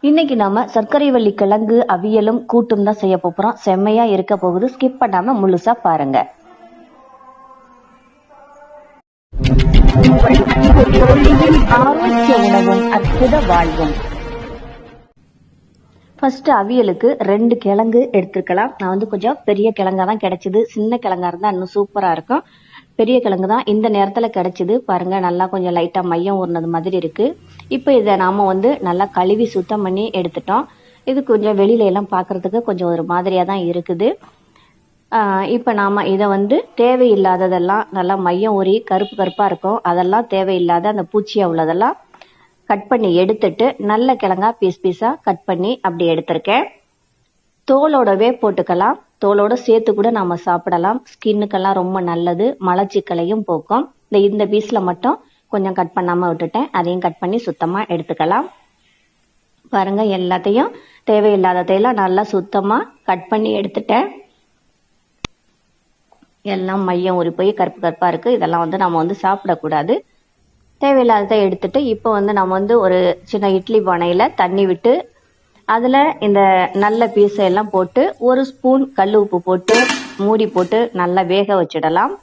இன்னைக்கு நாம சர்க்கரைவள்ளி கிழங்கு அவியலும் கூட்டும் தான் செய்ய போறோம். செம்மையா இருக்க போகுது. ஸ்கிப் பண்ணாம முழுசா பாருங்க. ஆரோக்கிய உணவும் அற்புத வாழ்வும். ஃபர்ஸ்ட் அவியலுக்கு 2 கிழங்கு எடுத்துக்கலாம். நான் கொஞ்சம் பெரிய கிழங்கா தான் கிடைச்சது. சின்ன கிழங்கா இருந்தா இன்னும் சூப்பரா இருக்கும். பெரிய கிழங்கு தான் இந்த நேரத்துல கிடைச்சது. பாருங்க, நல்லா கொஞ்சம் லைட்டா மையம் ஊறினது மாதிரி இருக்கு. இப்போ இதை நாம நல்லா கழுவி சுத்தம் பண்ணி எடுத்துட்டோம். இது கொஞ்சம் வெளியில எல்லாம் பாக்குறதுக்கு கொஞ்சம் ஒரு மாதிரியா தான் இருக்குது. இப்போ நாம இதை தேவையில்லாததெல்லாம் நல்லா மையம் ஊறி கருப்பு கருப்பா இருக்கும், அதெல்லாம் தேவையில்லாத அந்த பூச்சியா உள்ளதெல்லாம் கட் பண்ணி எடுத்துட்டு நல்ல கிழங்கா பீஸ் பீஸா கட் பண்ணி அப்படி எடுத்திருக்கேன். தோலோடவே போட்டுக்கலாம். தோலோட சேர்த்து கூட நாம சாப்பிடலாம். ஸ்கின்னுக்கெல்லாம் ரொம்ப நல்லது. மலச்சிக்கலையும் போக்கும். இந்த பீஸ்ல மட்டும் கொஞ்சம் கட் பண்ணாம விட்டுட்டேன். அதையும் கட் பண்ணி சுத்தமா எடுத்துக்கலாம். பாருங்க, எல்லாத்தையும் தேவையில்லாததையெல்லாம் நல்லா சுத்தமா கட் பண்ணி எடுத்துட்டேன். எல்லாம் மையம் ஊறி போய் கருப்பு கருப்பா இருக்கு. இதெல்லாம் நம்ம சாப்பிடக்கூடாது. தேவையில்லாததை எடுத்துட்டு இப்போ நம்ம ஒரு சின்ன இட்லி பானையில தண்ணி விட்டு அதுல இந்த நல்ல பீஸை எல்லாம் போட்டு 1 ஸ்பூன் கல் உப்பு போட்டு மூடி போட்டு நல்லா வேக வச்சிடலாம்.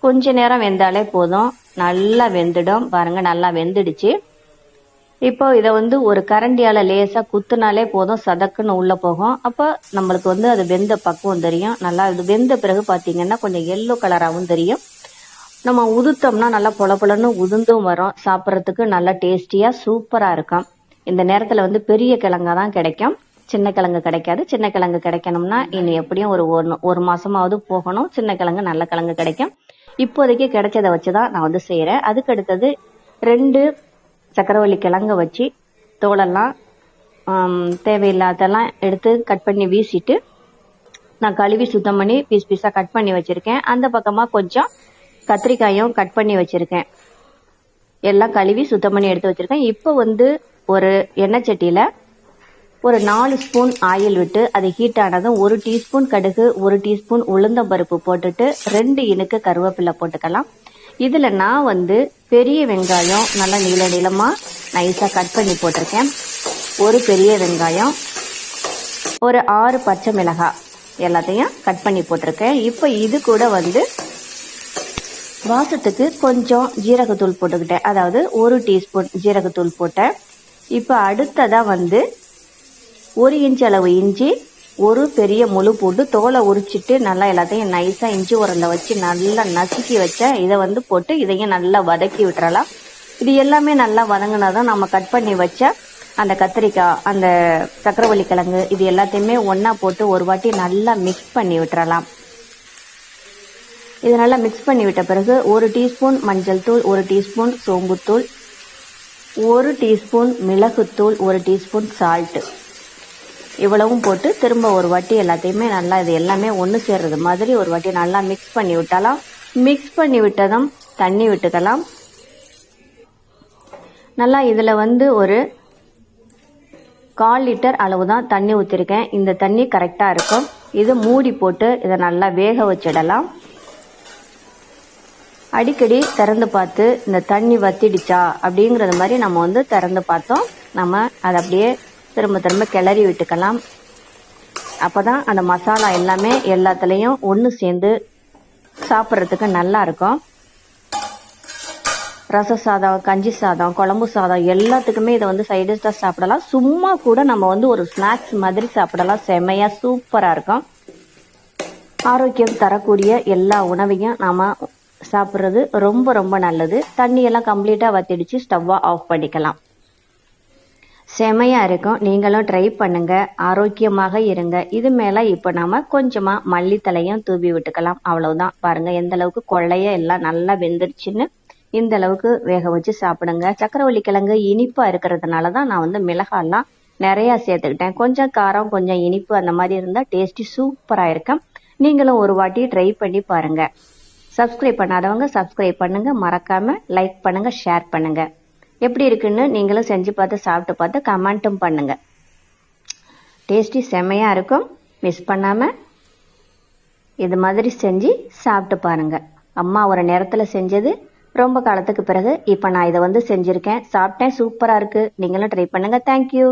கொஞ்ச நேரம் வெந்தாலே போதும், நல்லா வெந்துடும். பாருங்க, நல்லா வெந்துடுச்சு. இப்போ இதை ஒரு கரண்டியால லேசா குத்துனாலே போதும், சதக்குன்னு உள்ள போகும். அப்போ நம்மளுக்கு அது வெந்த பக்குவம் தெரியும். நல்லா இது வெந்த பிறகு பாத்தீங்கன்னா கொஞ்சம் எல்லோ கலராகவும் தெரியும். நம்ம உதுத்தோம்னா நல்லா பொல பொலன்னு உதுந்தும் வரும். சாப்பிட்றதுக்கு நல்லா டேஸ்டியா சூப்பரா இருக்கும். இந்த நேரத்துல பெரிய கிழங்கா தான் கிடைக்கும், சின்ன கிழங்கு கிடைக்காது. சின்ன கிழங்கு கிடைக்கணும்னா இனி எப்படியும் ஒரு மாசமாவது போகணும். சின்ன கிழங்கு நல்ல கிழங்கு கிடைக்கும். இப்போதைக்கு கிடைச்சதை வச்சுதான் நான் செய்யறேன். அதுக்கு அடுத்தது 2 சக்கரவள்ளி கிழங்க வச்சு தோலெல்லாம் தேவையில்லாதெல்லாம் எடுத்து கட் பண்ணி வீசிட்டு நான் கழுவி சுத்தம் பண்ணி பீஸ் பீஸா கட் பண்ணி வச்சிருக்கேன். அந்த பக்கமா கொஞ்சம் கத்திரிக்காயும் கட் பண்ணி வச்சிருக்கேன். எல்லாம் கழுவி சுத்தம் பண்ணி எடுத்து வச்சிருக்கேன். இப்போ ஒரு எண்ணெய் சட்டியில ஒரு 4 ஸ்பூன் ஆயில் விட்டு அது ஹீட் ஆனதும் 1 டீஸ்பூன் கடுகு, 1 டீஸ்பூன் உளுந்தம்பருப்பு போட்டுட்டு 2 இனுக்கு கருவேப்பிலை போட்டுக்கலாம். இதுல நான் பெரிய வெங்காயம் நல்லா நீள நீளமா நைஸா கட் பண்ணி போட்டிருக்கேன். ஒரு பெரிய வெங்காயம், ஒரு 6 பச்சை மிளகாய் எல்லாத்தையும் கட் பண்ணி போட்டிருக்கேன். இப்போ இது கூட வாசத்துக்கு கொஞ்சம் ஜீரகத்தூள் போட்டுக்கிட்டேன். அதாவது 1 டீஸ்பூன் ஜீரகத்தூள் போட்டேன். இப்போ அடுத்ததா 1 இன்ச் அளவு இஞ்சி, ஒரு பெரிய முழு பூண்டு தோலை உரிச்சிட்டு நல்லா எல்லாத்தையும் நைஸா இஞ்சி உரல்ல வச்சு நல்லா நசுக்கி வச்சேன். இதை போட்டு இதையும் நல்லா வதக்கி விட்டுறலாம். இது எல்லாமே நல்லா வதங்கினாதான் நம்ம கட் பண்ணி வச்ச அந்த கத்திரிக்காய், அந்த சக்கரவள்ளி கிழங்கு இது எல்லாத்தையுமே ஒன்னா போட்டு ஒரு வாட்டி நல்லா மிக்ஸ் பண்ணி விட்டுறலாம். இது நல்லா மிக்ஸ் பண்ணி விட்ட பிறகு 1 டீஸ்பூன் மஞ்சள் தூள், 1 டீஸ்பூன் சோம்புத்தூள், 1 டீஸ்பூன் மிளகுத்தூள், 1 டீஸ்பூன் சால்ட் இவ்வளவும் போட்டு திரும்ப ஒரு வாட்டி எல்லாத்தையுமே நல்லா இது எல்லாமே ஒன்று சேர்றது மாதிரி ஒரு வாட்டி நல்லா மிக்ஸ் பண்ணி விட்டலாம். மிக்ஸ் பண்ணி விட்டதும் தண்ணி விட்டுக்கலாம். நல்லா இதுல ஒரு 1/4 லிட்டர் அளவு தான் தண்ணி ஊற்றிருக்கேன். இந்த தண்ணி கரெக்டா இருக்கும். இது மூடி போட்டு இதை நல்லா வேக வச்சிடலாம். அடிக்கடி திறந்து பார்த்து இந்த தண்ணி வத்திடுச்சா அப்படிங்கறது மாதிரி நம்ம திறந்து பார்த்தோம். நம்ம அதை அப்படியே திரும்ப திரும்ப கிளறி விட்டுக்கலாம். அப்பதான் அந்த மசாலா எல்லாமே எல்லாத்துலயும் ஒன்று சேர்ந்து சாப்பிட்றதுக்கு நல்லா இருக்கும். ரச சாதம், கஞ்சி சாதம், குழம்பு சாதம் எல்லாத்துக்குமே இதை சைடிஷ்டா சாப்பிடலாம். சும்மா கூட நம்ம ஒரு ஸ்நாக்ஸ் மாதிரி சாப்பிடலாம். செமையா சூப்பரா இருக்கும். ஆரோக்கியம் தரக்கூடிய எல்லா உணவையும் நாம சாப்பிட்றது ரொம்ப ரொம்ப நல்லது. தண்ணியெல்லாம் கம்ப்ளீட்டா வத்திடுச்சு. ஸ்டவ்வா ஆஃப் பண்ணிக்கலாம். செமையா இருக்கும். நீங்களும் ட்ரை பண்ணுங்க. ஆரோக்கியமாக இருங்க. இது மேல இப்ப நாம கொஞ்சமா மல்லித்தலையும் தூவி விட்டுக்கலாம். அவ்வளவுதான். பாருங்க எந்த அளவுக்கு கொள்ளைய எல்லாம் நல்லா வெந்துருச்சுன்னு. இந்த அளவுக்கு வேக வச்சு சாப்பிடுங்க. சக்கரவள்ளி கிழங்கு இனிப்பா இருக்கிறதுனாலதான் நான் மிளகாலாம் நிறைய சேர்த்துக்கிட்டேன். கொஞ்சம் காரம் கொஞ்சம் இனிப்பு அந்த மாதிரி இருந்தா டேஸ்டி சூப்பரா இருக்கும். நீங்களும் ஒரு வாட்டி ட்ரை பண்ணி பாருங்க. சப்ஸ்கிரைப் பண்ணாதவங்க சப்ஸ்கிரைப் பண்ணுங்க. மறக்காம லைக் பண்ணுங்க, ஷேர் பண்ணுங்க. எப்படி இருக்குன்னு நீங்களும் செஞ்சு பார்த்து சாப்பிட்டு பார்த்து கமெண்ட்டும் பண்ணுங்க. டேஸ்டி செம்மையா இருக்கும். மிஸ் பண்ணாம இது மாதிரி செஞ்சு சாப்பிட்டு பாருங்க. அம்மா ஒரு நேரத்துல செஞ்சது, ரொம்ப காலத்துக்கு பிறகு இப்ப நான் இதை செஞ்சிருக்கேன். சாப்பிட்டேன். சூப்பரா இருக்கு. நீங்களும் ட்ரை பண்ணுங்க. தேங்க்யூ.